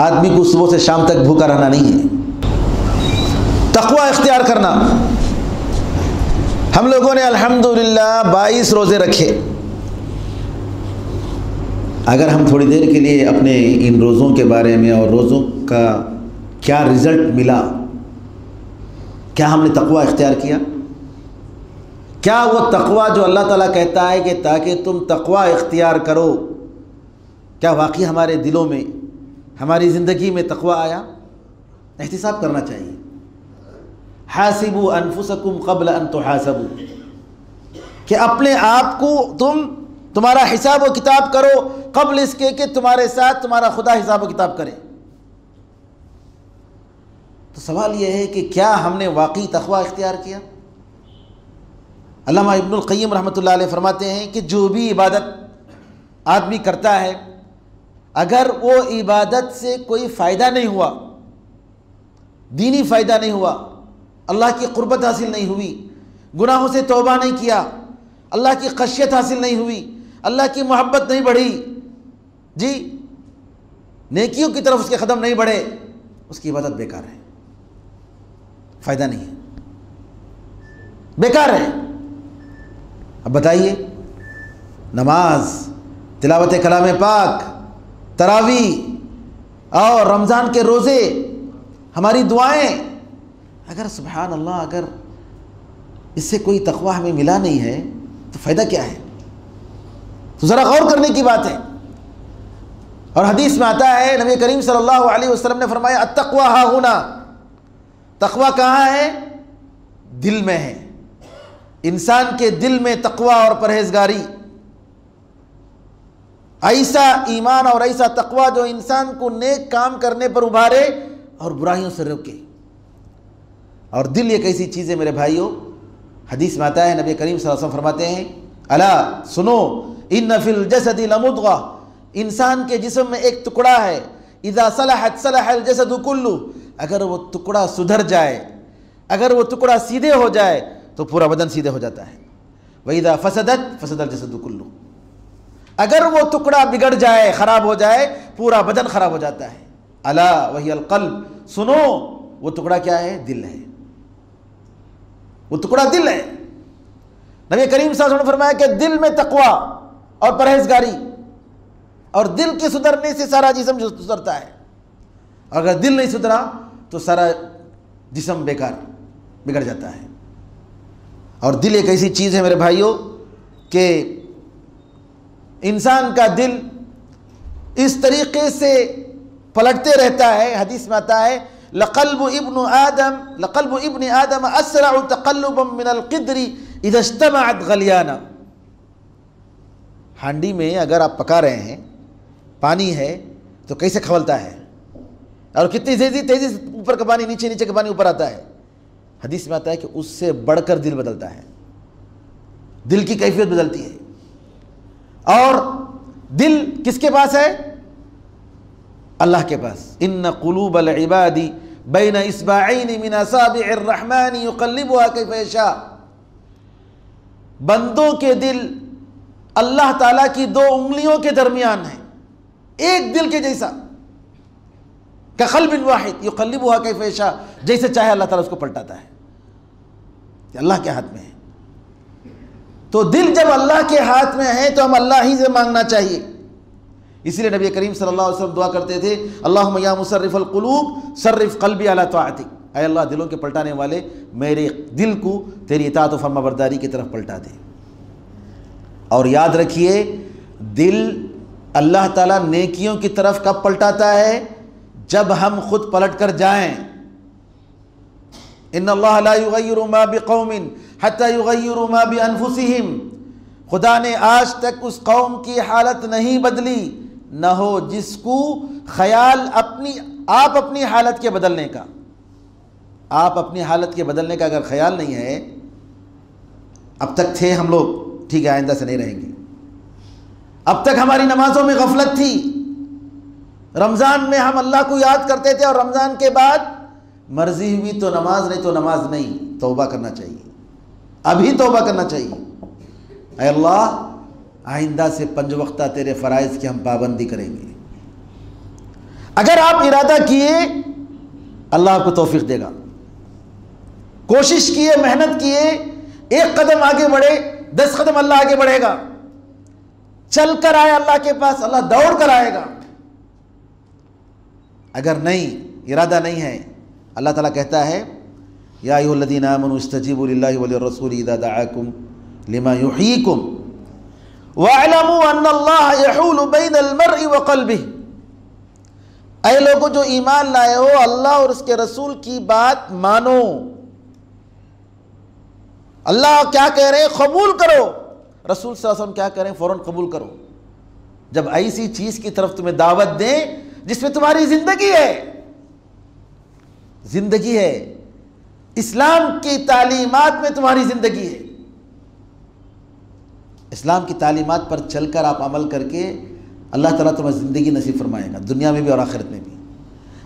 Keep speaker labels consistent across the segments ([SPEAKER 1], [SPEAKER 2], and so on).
[SPEAKER 1] आदमी को सुबह से शाम तक भूखा रहना नहीं है। तक़वा इख्तियार करना। हम लोगों ने अल्हम्दुलिल्लाह 22 रोज़े रखे। अगर हम थोड़ी देर के लिए अपने इन रोज़ों के बारे में और रोज़ों का क्या रिज़ल्ट मिला, क्या हमने तक़वा इख्तियार किया? क्या वो तक़वा जो अल्लाह ताला कहता है कि ताकि तुम तक़वा इख्तियार करो, क्या वाकई हमारे दिलों में, हमारी ज़िंदगी में तक़वा आया? एहतिसाब करना चाहिए। हासिबू अनफुसकुम क़ब्ल अन तुहासबू, कि अपने आप को तुम्हारा हिसाब व किताब करो क़ब्ल इसके कि तुम्हारे साथ तुम्हारा खुदा हिसाब व किताब करे। तो सवाल यह है कि क्या हमने वाकई तक़वा इख्तियार किया? अल्लामा इब्नुल क़य्यिम रहमतुल्लाह अलैह फरमाते हैं कि जो भी इबादत आदमी करता है, अगर वो इबादत से कोई फ़ायदा नहीं हुआ, दीनी फ़ायदा नहीं हुआ, अल्लाह की क़ुर्बत हासिल नहीं हुई, गुनाहों से तौबा नहीं किया, अल्लाह की ख़शियत हासिल नहीं हुई, अल्लाह की मोहब्बत नहीं बढ़ी, जी नेकियों की तरफ उसके कदम नहीं बढ़े, उसकी इबादत बेकार है, फ़ायदा नहीं है, बेकार है। अब बताइए, नमाज, तिलावत कलाम पाक, तरावी और रमज़ान के रोज़े, हमारी दुआएं, अगर सुबहान अल्लाह, अगर इससे कोई तक़वा हमें मिला नहीं है तो फ़ायदा क्या है? तो ज़रा गौर करने की बात है। और हदीस में आता है, नबी करीम सल्लल्लाहु अलैहि वसल्लम ने फरमाया, अत्तक़वा हाहुना, तक़वा कहाँ है? दिल में है। इंसान के दिल में तक़वा और परहेज़गारी, ऐसा ईमान और ऐसा तक़वा जो इंसान को नेक काम करने पर उभारे और बुराइयों से रोके। और दिल एक ऐसी चीज़ है मेरे भाइयों, हदीस में आता है, नबी करीम सल्लल्लाहु अलैहि वसल्लम फरमाते हैं, अला सुनो, इन्न फिल जसदी लमुद्गा, इंसान के जिस्म में एक टुकड़ा है, इज़ा सलहत सलहल जसदु कुल्लु, अगर वो टुकड़ा सुधर जाए, अगर वो टुकड़ा सीधे हो जाए तो पूरा बदन सीधे हो जाता है। व इज़ा फसदत फसदल जसदु कुल्लु, अगर वो टुकड़ा बिगड़ जाए, ख़राब हो जाए, पूरा बदन ख़राब हो जाता है। अला वहियल क़ल्ब, सुनो वो टुकड़ा क्या है? दिल है। वो टुकड़ा दिल है। नबी करीम सल्लल्लाहु अलैहि वसल्लम ने फरमाया कि दिल में तक़वा और परहेज़गारी, और दिल के सुधरने से सारा जिस्म सुधरता है। अगर दिल नहीं सुधरा तो सारा जिस्म बेकार, बिगड़ जाता है। और दिल एक ऐसी चीज़ है मेरे भाइयों कि इंसान का दिल इस तरीके से पलटते रहता है। हदीस में आता है, लक़ल्बु इब्न आदम अस्रअ तक़ल्लुबन मिनल क़िद्रि इज़ा इज्तमअत ग़लियाना। हांडी में अगर आप पका रहे हैं, पानी है तो कैसे खवलता है, और कितनी तेज़ी से ऊपर का पानी नीचे, नीचे का पानी ऊपर आता है। हदीस में आता है कि उससे बढ़कर दिल बदलता है, दिल की कैफियत बदलती है। और दिल किसके पास है? अल्लाह के पास। इन्न क़ुलूबल इबादी बैन इस्बाईन मिन असाबिइर रहमान युक़ल्लिबुहा कैफ़ यशा। बंदों के दिल अल्लाह ताला की 2 उंगलियों के दरमियान है, एक दिल के जैसा। कक़ल्बिन वाहिद युक़ल्लिबुहा कैफ़ यशा, जैसे चाहे अल्लाह ताला उसको पलटाता है। अल्लाह के हाथ में है। तो दिल जब अल्लाह के हाथ में है तो हम अल्लाह ही से मांगना चाहिए। इसीलिए नबी करीम सल्लल्लाहु अलैहि वसल्लम दुआ करते थे, अल्लाहुम्मा या मुसर्रिफ़ल क़ुलूब सर्रिफ़ क़ल्बी अला ताअतिक। ऐ अल्लाह, दिलों के पलटाने वाले, मेरे दिल को तेरी इताअत और फरमाबरदारी की तरफ पलटा दे। और याद रखिए, दिल अल्लाह ताला नेकियों की तरफ कब पलटाता है? जब हम खुद पलट कर जाएं। इन्नल्लाह ला युग़य्यिरु मा बिक़ौमिन हत्ता युग़य्यिरु मा बिअन्फुसिहिम। खुदा ने आज तक उस कौम की हालत नहीं बदली, न हो जिसको ख्याल आप अपनी हालत के बदलने का, आप अपनी हालत के बदलने का अगर ख्याल नहीं है, अब तक थे हम लोग, ठीक है, आइंदा से नहीं रहेंगे। अब तक हमारी नमाजों में गफलत थी, रमज़ान में हम अल्लाह को याद करते थे और रमज़ान के बाद मर्जी हुई तो नमाज, नहीं तो नमाज नहीं। तौबा करना चाहिए, अभी तौबा करना चाहिए। ऐ अल्लाह, आइंदा से 5 वक्ता तेरे फ़राइज़ की हम पाबंदी करेंगे। अगर आप इरादा किए अल्लाह आपको तौफीक देगा, कोशिश किए, मेहनत किए, एक कदम आगे बढ़े, 10 कदम अल्लाह आगे बढ़ेगा। चल कर आए अल्लाह के पास, अल्लाह दौड़ कर आएगा। अगर नहीं, इरादा नहीं है, अल्लाह ताला कहता है या अय्युहल्लज़ीना आमनू इस्तजीबू लिल्लाहि व लिर्रसूली इज़ा दआकुम लिमा युहयीकुम वअलमू अन्नल्लाह यहूलु बैनल मर्इ व क़ल्बिही। ऐ लोगों जो ईमान लाए हो, अल्लाह और उसके रसूल की बात मानो। अल्लाह क्या कह रहे हैं कबूल करो, रसूल सल्लल्लाहु अलैहि वसल्लम क्या कह रहे हैं फौरन कबूल करो। जब ऐसी चीज की तरफ तुम्हें दावत दें जिसमें तुम्हारी जिंदगी है, जिंदगी है, इस्लाम की तालीमात में तुम्हारी जिंदगी है, इस्लाम की तालीमात पर चलकर आप अमल करके अल्लाह ताला तुम्हें ज़िंदगी नसीब फरमाएगा, दुनिया में भी और आखिरत में भी।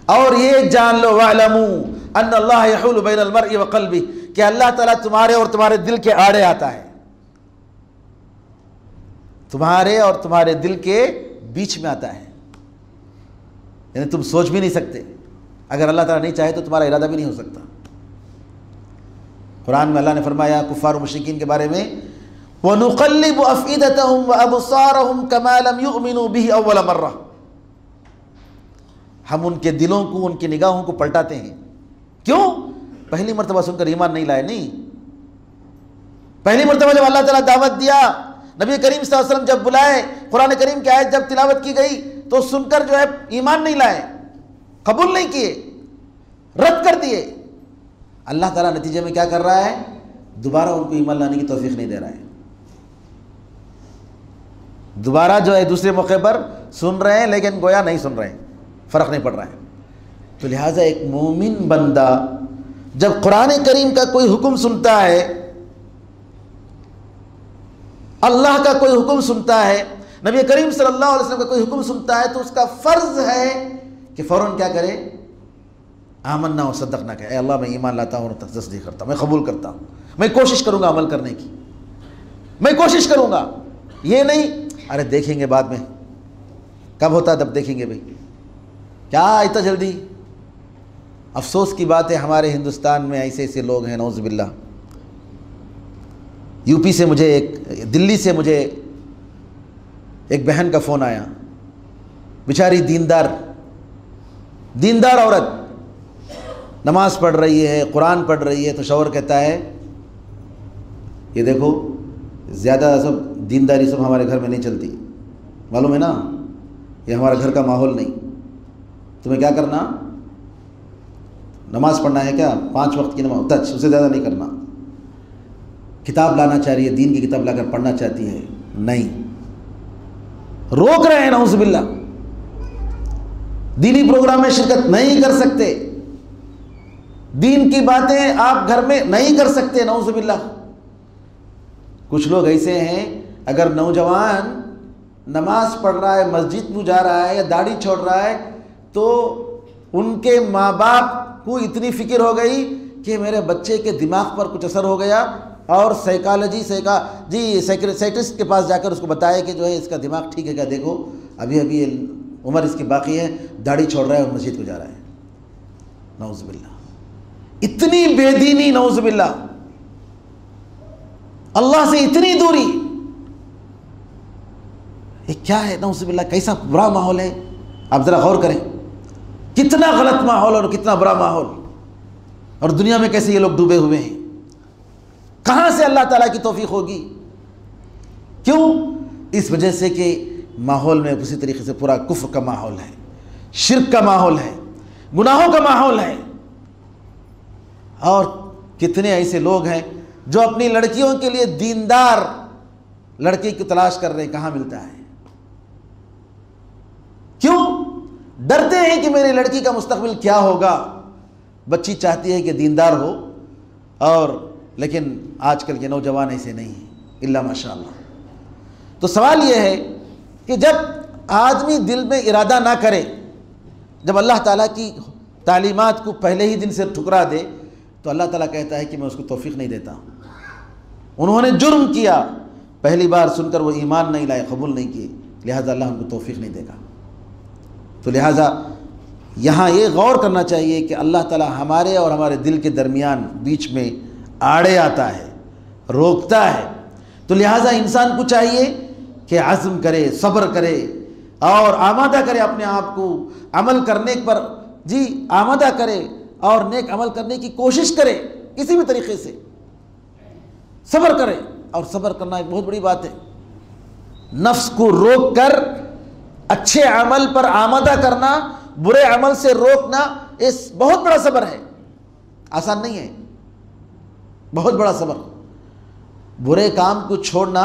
[SPEAKER 1] और ये जान लो वअलमू अन्नल्लाह यहूलु बैनल मर्इ व क़ल्बिही, कि अल्लाह ताला तुम्हारे और तुम्हारे दिल के आड़े आता है, तुम्हारे और तुम्हारे दिल के बीच में आता है। यानी तुम सोच भी नहीं सकते, अगर अल्लाह ताला नहीं चाहे तो तुम्हारा इरादा भी नहीं हो सकता। कुरान में अल्लाह ने फरमाया कुफ़ार और मुशरिकीन के बारे में, वनुक़ल्लिबु अफ़ईदतहुम व अबसारहुम कमा लम युमिनू बिही अव्वल मर्रा, हम उनके दिलों को, उनकी निगाहों को पलटाते हैं। क्यों? पहली मर्तबा सुनकर ईमान नहीं लाए, नहीं, पहली मर्तबा जब अल्लाह ताला दावत दिया, नबी करीम सल्लल्लाहु अलैहि वसल्लम जब बुलाए, कुरान करीम की आयत जब तिलावत की गई तो सुनकर जो है ईमान नहीं लाए, कबूल नहीं किए, रद्द कर दिए। अल्लाह ताला नतीजे में क्या कर रहा है? दोबारा उनको ईमान लाने की तौफीक नहीं दे रहा है। दोबारा जो है दूसरे मौके पर सुन रहे हैं लेकिन गोया नहीं सुन रहे हैं, फ़र्क नहीं पड़ रहा है। तो लिहाजा एक मोमिन बंदा जब कुरान करीम का कोई हुक्म सुनता है, अल्लाह का कोई हुक्म सुनता है, नबी करीम सल्लल्लाहु अलैहि वसल्लम का कोई हुक्म सुनता है, तो उसका फ़र्ज़ है कि फ़ौरन क्या करे? आमन्ना व सद्दक़ना कहे, अल्लाह मैं ईमान लाता हूँ और तस्दीक़ करता हूँ, मैं कबूल करता हूँ, मैं कोशिश करूँगा अमल करने की, मैं कोशिश करूँगा। ये नहीं अरे देखेंगे बाद में, कब होता है तब देखेंगे, भाई क्या इतना जल्दी। अफसोस की बात है हमारे हिंदुस्तान में ऐसे ऐसे लोग हैं, नौज़ बिल्लाह। यूपी से मुझे दिल्ली से मुझे एक बहन का फ़ोन आया, बेचारी दीनदार औरत, नमाज़ पढ़ रही है, कुरान पढ़ रही है, तो शौहर कहता है ये देखो ज़्यादा सब दीनदारी सब हमारे घर में नहीं चलती, मालूम है ना, ये हमारे घर का माहौल नहीं, तुम्हें क्या करना, नमाज़ पढ़ना है क्या, 5 वक्त की नमाज, तच उससे ज़्यादा नहीं करना। किताब लाना चाह रही है, दीन की किताब लाकर पढ़ना चाहती है, नहीं, रोक रहे हैं नऊज़ बिल्लाह, दीनी प्रोग्राम में शिरकत नहीं कर सकते, दीन की बातें आप घर में नहीं कर सकते, नऊज़ बिल्लाह। कुछ लोग ऐसे हैं, अगर नौजवान नमाज पढ़ रहा है, मस्जिद में जा रहा है या दाढ़ी छोड़ रहा है, तो उनके माँ बाप को इतनी फिक्र हो गई कि मेरे बच्चे के दिमाग पर कुछ असर हो गया, और साइकियाट्रिस्ट के पास जाकर उसको बताया कि जो है इसका दिमाग ठीक है क्या, देखो अभी अभी उम्र इसकी बाकी है, दाढ़ी छोड़ रहा है और मस्जिद को जा रहा है। नऊज़ बिल्लाह, इतनी बेदीनी, नऊज़ बिल्लाह, अल्लाह से इतनी दूरी, ये क्या है? नऊज़ बिल्लाह, कैसा बुरा माहौल है। आप ज़रा गौर करें, कितना गलत माहौल और कितना बुरा माहौल, और दुनिया में कैसे ये लोग डूबे हुए हैं। कहाँ से अल्लाह ताला की तौफीक होगी? क्यों? इस वजह से कि माहौल में उसी तरीके से पूरा कुफ्र का माहौल है, शिर्क का माहौल है, गुनाहों का माहौल है। और कितने ऐसे लोग हैं जो अपनी लड़कियों के लिए दीनदार लड़की की तलाश कर रहे हैं, कहाँ मिलता है? क्यों? डरते हैं कि मेरी लड़की का मुस्तकबिल क्या होगा। बच्ची चाहती है कि दीनदार हो, और लेकिन आजकल के नौजवान ऐसे नहीं हैं, इल्ला माशाअल्लाह। तो सवाल यह है कि जब आदमी दिल में इरादा ना करे, जब अल्लाह ताला की तालीमात को पहले ही दिन से ठुकरा दे, तो अल्लाह ताला कहता है कि मैं उसको तौफीक नहीं देता। उन्होंने जुर्म किया, पहली बार सुनकर वो ईमान नहीं लाए, कबूल नहीं किए, लिहाजा अल्लाह उनको तौफीक नहीं देगा। तो लिहाजा यहाँ ये गौर करना चाहिए कि अल्लाह ताला हमारे और हमारे दिल के दरमियान बीच में आड़े आता है, रोकता है। तो लिहाजा इंसान को चाहिए कि आज़म करे, सब्र करे और आमादा करे अपने आप को अमल करने पर, जी आमादा करे और नेक अमल करने की कोशिश करे, किसी भी तरीके से सब्र करे। और सब्र करना एक बहुत बड़ी बात है, नफ्स को रोक कर अच्छे अमल पर आमादा करना, बुरे अमल से रोकना, इस बहुत बड़ा सब्र है, आसान नहीं है, बहुत बड़ा सब्र। बुरे काम को छोड़ना,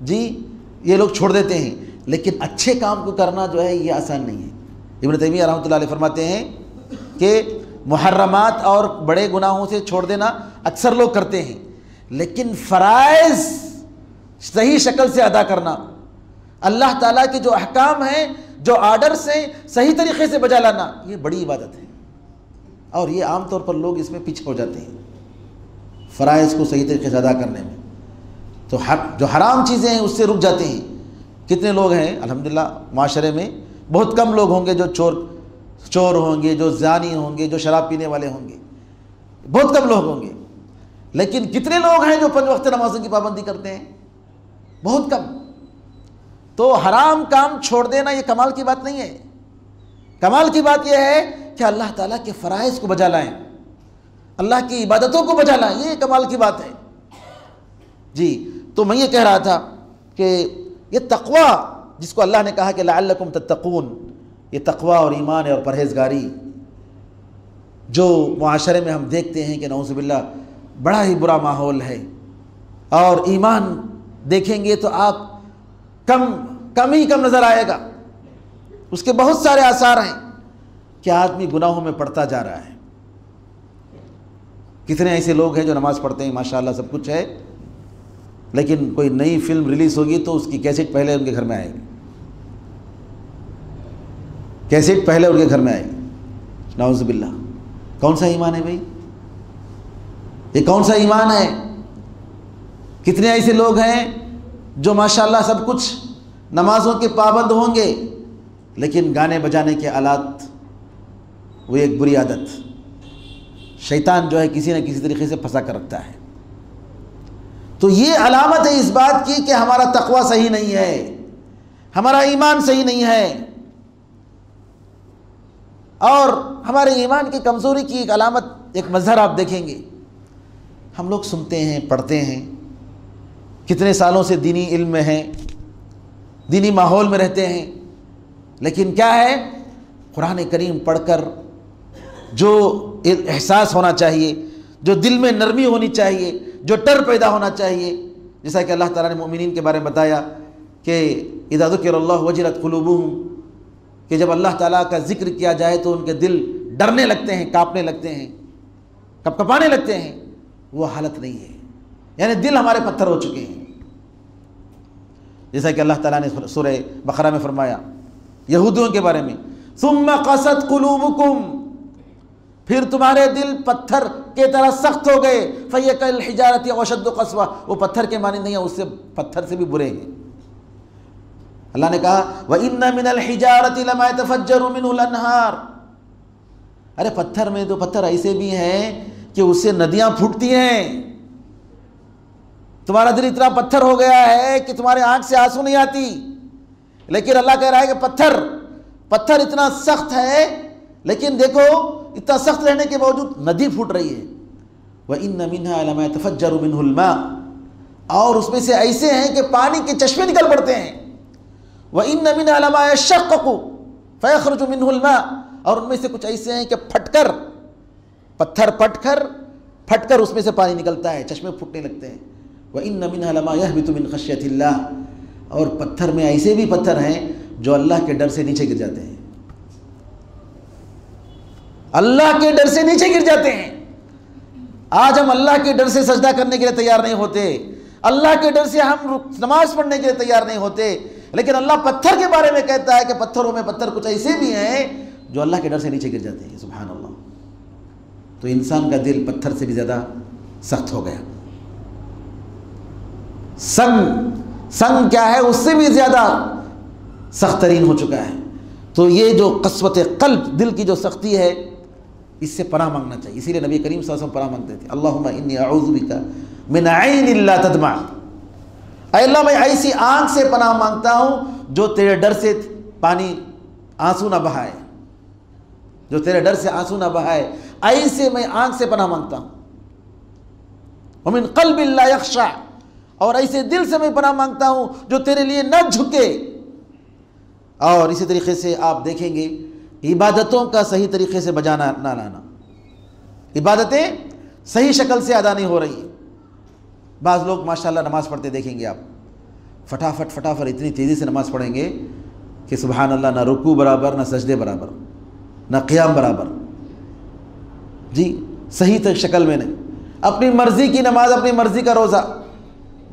[SPEAKER 1] जी ये लोग छोड़ देते हैं, लेकिन अच्छे काम को करना जो है ये आसान नहीं है। इब्न तैमिया रहमतुल्लाह अलैह फरमाते हैं कि मुहर्रमात और बड़े गुनाहों से छोड़ देना अक्सर लोग करते हैं, लेकिन फ़राइज़ सही शक्ल से अदा करना, अल्लाह ताला के जो अहकाम हैं, जो आर्डर्स हैं, सही तरीके से बजा लाना, ये बड़ी इबादत है। और ये आम तौर पर लोग इसमें पीछे हो जाते हैं, फ़राइज़ को सही तरीके से अदा करने में। तो जो हराम चीज़ें हैं उससे रुक जाते हैं। कितने लोग हैं अल्हम्दुलिल्लाह माशरे में, बहुत कम लोग होंगे जो चोर होंगे, जो ज़ानी होंगे, जो शराब पीने वाले होंगे, बहुत कम लोग होंगे। लेकिन कितने लोग हैं जो 5 वक्त नमाज़ों की पाबंदी करते हैं? बहुत कम। तो हराम काम छोड़ देना ये कमाल की बात नहीं है। कमाल की बात यह है कि अल्लाह ताला के फ़राइज़ को बजा लाएं, अल्लाह की इबादतों को बजा लाएं, ये कमाल की बात है जी। तो मैं ये कह रहा था कि ये तक़वा जिसको अल्लाह ने कहा कि लअल्लकुम तत्तक़ून, ये तक़वा और ईमान और परहेज़गारी जो मुआशरे में हम देखते हैं कि नऊज़ुबिल्लाह बड़ा ही बुरा माहौल है, और ईमान देखेंगे तो आप कम ही कम नज़र आएगा। उसके बहुत सारे आसार हैं कि आदमी गुनाहों में पड़ता जा रहा है। कितने ऐसे लोग हैं जो नमाज़ पढ़ते हैं, माशाअल्लाह सब कुछ है, लेकिन कोई नई फिल्म रिलीज़ होगी तो उसकी कैसेट पहले उनके घर में आएगी, कैसेट पहले उनके घर में आएगी। नाउज़ुबिल्लाह, कौन सा ईमान है भाई? ये कौन सा ईमान है? कितने ऐसे लोग हैं जो माशाअल्लाह सब कुछ नमाज़ों के पाबंद होंगे, लेकिन गाने बजाने के आलात वो एक बुरी आदत, शैतान जो है किसी न किसी तरीके से फंसा कर रखता है। तो ये अलामत है इस बात की कि हमारा तक़वा सही नहीं है, हमारा ईमान सही नहीं है। और हमारे ईमान की कमज़ोरी की एक अलामत, एक मज़हर आप देखेंगे, हम लोग सुनते हैं, पढ़ते हैं, कितने सालों से दीनी इल्म में हैं, दीनी माहौल में रहते हैं, लेकिन क्या है, कुरान करीम पढ़कर जो एहसास होना चाहिए, जो दिल में नरमी होनी चाहिए, जो डर पैदा होना चाहिए, जैसा कि अल्लाह ताला ने मोमिनीन के बारे में बताया कि इज़ा ज़ुकिरल्लाहु वजिलत क़ुलूबुहुम, कि जब अल्लाह ताला का जिक्र किया जाए तो उनके दिल डरने लगते हैं, काँपने लगते हैं, कपकपाने लगते हैं। वो हालत नहीं है, यानी दिल हमारे पत्थर हो चुके हैं। जैसा कि अल्लाह ताला ने सूरह बकरा में फरमाया यहूदियों के बारे में, सुम्मा क़सत क़ुलूबुकुम, फिर तुम्हारे दिल पत्थर के तरह सख्त हो गए, फ़हिय कल हिजारति अव अशद्दु क़स्वा, वो पत्थर के मानी नहीं है, उससे पत्थर से भी बुरे हैं। अल्लाह ने कहा व इन्ना मिनल हिजारति लमा यतफ़ज्जरु मिन्हुल अन्हार, अरे पत्थर में तो पत्थर ऐसे भी हैं कि उससे नदियां फूटती हैं। तुम्हारा दिल इतना पत्थर हो गया है कि तुम्हारे आंख से आंसू नहीं आती, लेकिन अल्लाह कह रहा है कि पत्थर इतना सख्त है, लेकिन देखो इतना सख्त रहने के बावजूद नदी फूट रही है। व इन्ना मिन्हा लमा यतफ़ज्जरु मिन्हुल मा, और उसमें से ऐसे हैं कि पानी के चश्मे निकल पड़ते हैं। व इन्ना मिन्हा लमा यशक़्क़ु फ़यख़रुजु मिन्हुल मा, और उनमें से कुछ ऐसे हैं कि पत्थर फटकर उसमें से पानी निकलता है, चश्मे फूटने लगते हैं। व इन्ना मिन्हा लमा यहबितु मिन ख़श्यतिल्लाह, और पत्थर में ऐसे भी पत्थर हैं जो अल्लाह के डर से नीचे गिर जाते हैं, अल्लाह के डर से नीचे गिर जाते हैं। आज हम अल्लाह के डर से सजदा करने के लिए तैयार नहीं होते, अल्लाह के डर से हम नमाज पढ़ने के लिए तैयार नहीं होते, लेकिन अल्लाह पत्थर के बारे में कहता है कि पत्थरों में पत्थर कुछ ऐसे भी हैं जो अल्लाह के डर से नीचे गिर जाते हैं। सुभान अल्लाह। तो इंसान का दिल पत्थर से भी ज़्यादा सख्त हो गया। संग क्या है, उससे भी ज़्यादा सख्त तरीन हो चुका है। तो ये जो कस्वत क़ल्ब, दिल की जो सख्ती है, इससे पनाह मांगना चाहिए। इसीलिए नबी करीम सल्लल्लाहु अलैहि वसल्लम पनाह मांगते थे, अल्लाहुम्मा इन्नी अऊज़ु बिका मिन ऐनिन ला तदमा। ऐ अल्लाह, मैं ऐसी आँख से पनाह मांगता हूँ जो तेरे डर से पानी आंसू ना बहाए, जो तेरे डर से आंसू ना बहाए, ऐसे मैं आँख से पनाह मांगता हूँ। व मिन क़ल्बिन ला यख़शा, और ऐसे दिल से मैं पनाह मांगता हूँ जो तेरे लिए न झुके। और इसी तरीके से आप देखेंगे इबादतों का सही तरीके से बजाना ना लाना, इबादतें सही शक्ल से अदा नहीं हो रही। बाज़ लोग माशाल्लाह नमाज़ पढ़ते देखेंगे आप, फटाफट फटाफट इतनी तेज़ी से नमाज़ पढ़ेंगे कि सुबहान अल्लाह, ना रुकू बराबर, ना सजदे बराबर, ना क़ियाम बराबर, जी सही तो शक्ल में नहीं, अपनी मर्ज़ी की नमाज, अपनी मर्ज़ी का रोज़ा।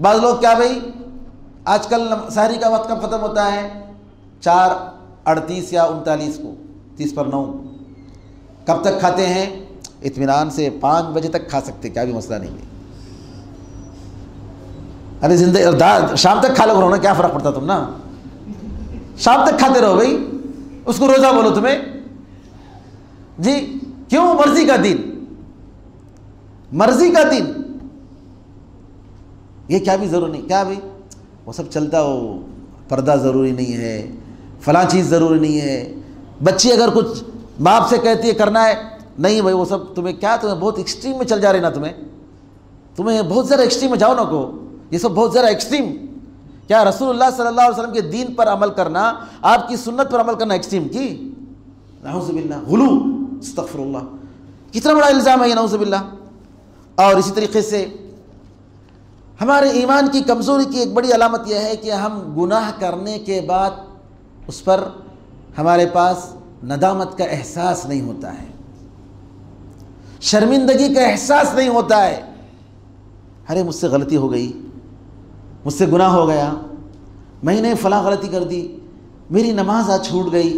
[SPEAKER 1] बाज़ लोग क्या भाई, आजकल सहरी का वक्त कब ख़त्म होता है? 4:38 या 39 को, 30 पर 9। कब तक खाते हैं? इत्मीनान से 5 बजे तक खा सकते, क्या भी मसला नहीं है। अरे जिंदगी शाम तक खा लो ना, क्या फ़र्क पड़ता, तुम ना शाम तक खाते रहो भाई, उसको रोज़ा बोलो तुम्हें जी। क्यों? मर्ज़ी का दिन, मर्ज़ी का दिन, ये क्या भी ज़रूरी नहीं, क्या भाई वो सब चलता हो, पर्दा ज़रूरी नहीं है, फ़लाँ चीज़ ज़रूरी नहीं है। बच्ची अगर कुछ बाप से कहती है करना है, नहीं भाई वो सब तुम्हें क्या, तुम्हें बहुत एक्सट्रीम में चल जा रहे ना, तुम्हें बहुत ज़रा एक्सट्रीम में जाओ ना को, ये सब बहुत ज़रा एक्सट्रीम। क्या रसूलुल्लाह सल्लल्लाहु अलैहि वसल्लम के दीन पर अमल करना, आपकी सुन्नत पर अमल करना एक्सट्रीम की? नाउज़ुबिल्लाह, गुलू, अस्तग़फिरुल्लाह, कितना बड़ा इल्ज़ाम है ये, नाउज़ुबिल्लाह। और इसी तरीके से हमारे ईमान की कमज़ोरी की एक बड़ी अलामत यह है कि हम गुनाह करने के बाद उस पर हमारे पास नदामत का एहसास नहीं होता है, शर्मिंदगी का एहसास नहीं होता है। अरे मुझसे गलती हो गई, मुझसे गुनाह हो गया, मैंने फ़लाँ गलती कर दी, मेरी नमाज आज छूट गई,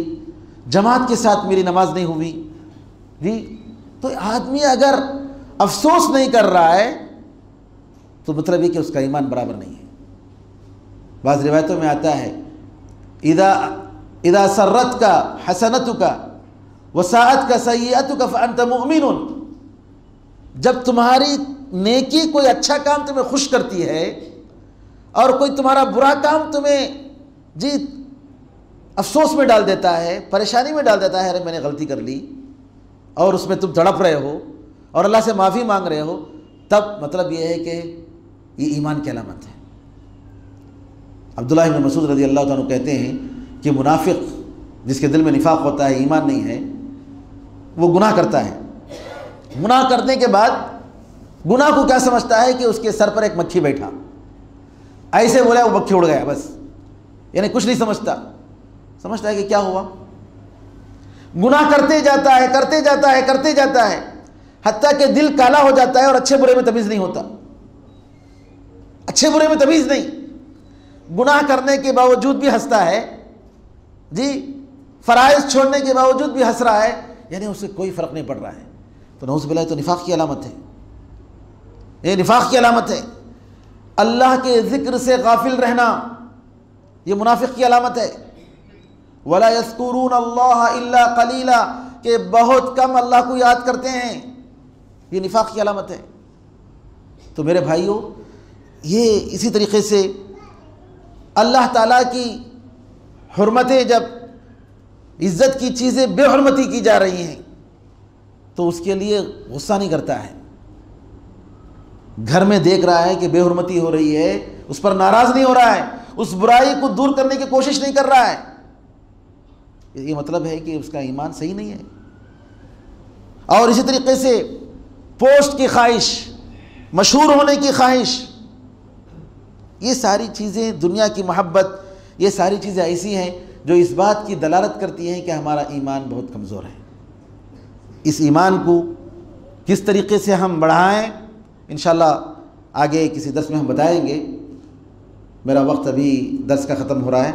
[SPEAKER 1] जमात के साथ मेरी नमाज नहीं हुई जी। तो आदमी अगर अफसोस नहीं कर रहा है तो मतलब ये कि उसका ईमान बराबर नहीं है। बाज़ रिवायतों में आता है, इदा सर्रत का हसनत का वसाअत का सय्यत का फ़अंत मुमिनुन, जब तुम्हारी नेकी कोई अच्छा काम तुम्हें खुश करती है और कोई तुम्हारा बुरा काम तुम्हें जी अफसोस में डाल देता है, परेशानी में डाल देता है, अरे मैंने गलती कर ली, और उसमें तुम तड़प रहे हो और अल्लाह से माफ़ी मांग रहे हो, तब मतलब ये है कि ये ईमान की अलामत है। अब्दुल्लाह इब्न मसूद रज़ी अल्लाह ताला कहते हैं कि मुनाफिक जिसके दिल में निफाक होता है, ईमान नहीं है, वो गुनाह करता है, गुनाह करने के बाद गुनाह को क्या समझता है कि उसके सर पर एक मक्खी बैठा, ऐसे बोला वो मक्खी उड़ गया बस, यानी कुछ नहीं समझता, समझता है कि क्या हुआ। गुनाह करते जाता है, करते जाता है, करते जाता है, हत्ता कि दिल काला हो जाता है और अच्छे बुरे में तमीज़ नहीं होता, अच्छे बुरे में तमीज़ नहीं। गुनाह करने के बावजूद भी हंसता है जी, फ़राइज़ छोड़ने के बावजूद भी हंस रहा है, यानी उससे कोई फ़र्क नहीं पड़ रहा है। तो नऊज़ बिल्लाह, तो निफाक़ की अलामत है, ये निफाक़ की अलामत है। अल्लाह के ज़िक्र से गाफिल रहना, ये मुनाफिक की अलामत है। वला यज़कुरून अल्लाह इल्ला क़लीला, के बहुत कम अल्लाह को याद करते हैं, ये निफाक़ की अलामत है। तो मेरे भाइयों, ये इसी तरीके से अल्लाह ताला की हुर्मतें, जब इज़्ज़त की चीज़ें बेहुरमती की जा रही हैं तो उसके लिए गुस्सा नहीं करता है। घर में देख रहा है कि बेहुरमती हो रही है, उस पर नाराज़ नहीं हो रहा है, उस बुराई को दूर करने की कोशिश नहीं कर रहा है, ये मतलब है कि उसका ईमान सही नहीं है। और इसी तरीके से पोस्ट की ख्वाहिश, मशहूर होने की ख्वाहिश, ये सारी चीज़ें, दुनिया की मोहब्बत, ये सारी चीज़ें ऐसी हैं जो इस बात की दलालत करती हैं कि हमारा ईमान बहुत कमज़ोर है। इस ईमान को किस तरीके से हम बढ़ाएं, इंशाअल्लाह आगे किसी दर्स में हम बताएंगे। मेरा वक्त अभी दर्स का ख़त्म हो रहा है।